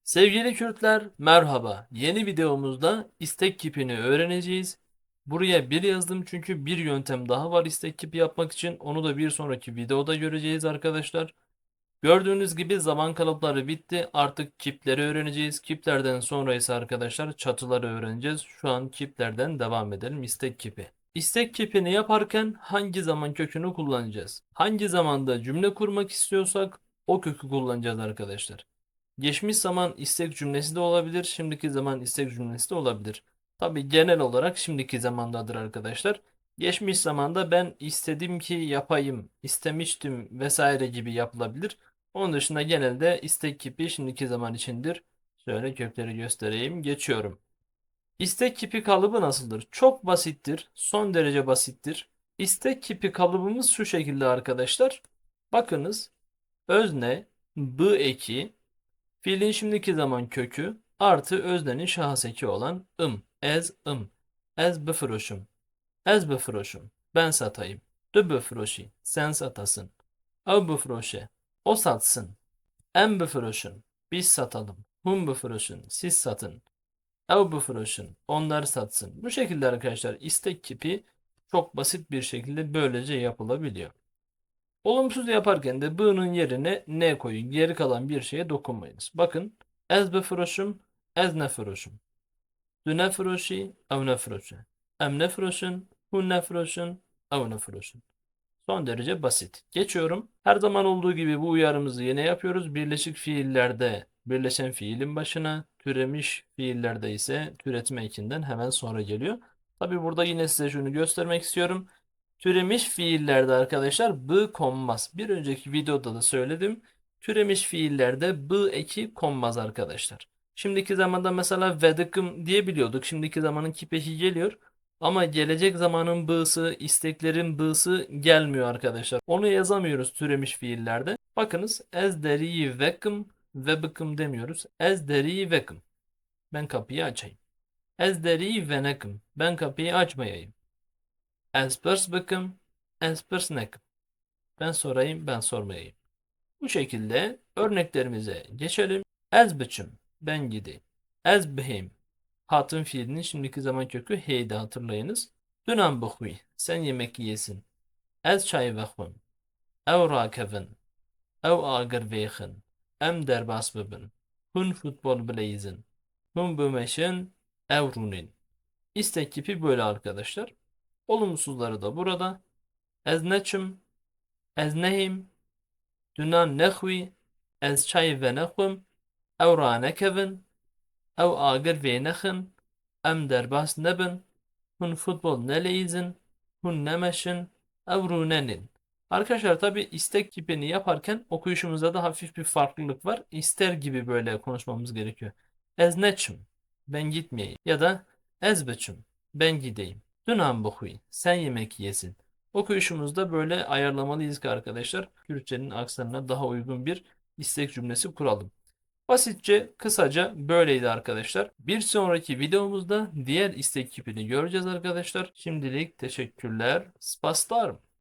Sevgili Kürtler, merhaba. Yeni videomuzda istek kipini öğreneceğiz. Buraya bir yazdım çünkü bir yöntem daha var istek kipi yapmak için. Onu da bir sonraki videoda göreceğiz arkadaşlar. Gördüğünüz gibi zaman kalıpları bitti. Artık kipleri öğreneceğiz. Kiplerden sonra ise arkadaşlar çatıları öğreneceğiz. Şu an kiplerden devam edelim istek kipi. İstek kipini yaparken hangi zaman kökünü kullanacağız? Hangi zamanda cümle kurmak istiyorsak o kökü kullanacağız arkadaşlar. Geçmiş zaman istek cümlesi de olabilir, şimdiki zaman istek cümlesi de olabilir. Tabi genel olarak şimdiki zamandadır arkadaşlar. Geçmiş zamanda ben istedim ki yapayım, istemiştim vesaire gibi yapılabilir. Onun dışında genelde istek kipi şimdiki zaman içindir. Şöyle kökleri göstereyim, geçiyorum. İstek kipi kalıbı nasıldır? Çok basittir, son derece basittir. İstek kipi kalıbımız şu şekilde arkadaşlar. Bakınız, özne, b eki, fiilin şimdiki zaman kökü artı öznenin şahıs eki olan ım. Ez ım. Ez befroşum. Ez befroşum. Ben satayım. Du befroşi. Sen satasın. Ev befroşe. O satsın. En befroşun. Biz satalım. Hum befroşun. Siz satın. Ev befroşun. Onlar satsın. Bu şekilde arkadaşlar istek kipi çok basit bir şekilde böylece yapılabiliyor. Olumsuz yaparken de b'nın yerine ne koyun. Geri kalan bir şeye dokunmayınız. Bakın. Ez befroşum, ez nefroşum. Du nefroşi, ev nefroşi. Em nefroşun, hu nefroşun, ev nefroşun. Son derece basit. Geçiyorum. Her zaman olduğu gibi bu uyarımızı yine yapıyoruz. Birleşik fiillerde birleşen fiilin başına, türemiş fiillerde ise türetme ekinden hemen sonra geliyor. Tabi burada yine size şunu göstermek istiyorum. Türemiş fiillerde arkadaşlar b konmaz. Bir önceki videoda da söyledim. Türemiş fiillerde b eki konmaz arkadaşlar. Şimdiki zamanda mesela vedıkım diyebiliyorduk. Şimdiki zamanın kipeki geliyor. Ama gelecek zamanın b'sı, isteklerin b'sı gelmiyor arkadaşlar. Onu yazamıyoruz türemiş fiillerde. Bakınız ezderi vekim ve bıkım demiyoruz. Ezderi vekim. Ben kapıyı açayım. Ezderi venekim. Ben kapıyı açmayayım. Espers bıkım. Espers nekim. Ben sorayım, ben sormayayım. Bu şekilde örneklerimize geçelim. Ez biçim. Ben gideyim. Ez bihim. Hatun fiilinin şimdiki zaman kökü heydi hatırlayınız. Dünen buhvi. Sen yemek yiyesin. Ez çay vehvim. Ev rakevin. Ev agir veyhin. Em derbas bibin. Hun futbol bileyizin. Hun bümeşin. Ev runin. İstek kipi böyle arkadaşlar. Olumsuzları da burada. Ez neçim. Ez nehim. Dünen nehvi. Ez çay ve nehvim. Ev ranekevin. Ev agir veynexin. Em derbas nebin. Hun futbol neleyizin. Hun nemeşin. Evrunenin. Arkadaşlar tabi istek kipini yaparken okuyuşumuzda da hafif bir farklılık var. İster gibi böyle konuşmamız gerekiyor. Ezneçim. Ben gitmeyeyim. Ya da ezbeçim. Ben gideyim. Dünan buhuy. Sen yemek yesin. Okuyuşumuzda böyle ayarlamalıyız ki arkadaşlar. Kürtçenin aksanına daha uygun bir istek cümlesi kuralım. Basitçe, kısaca böyleydi arkadaşlar. Bir sonraki videomuzda diğer istek kipini göreceğiz arkadaşlar. Şimdilik teşekkürler. Spaslar.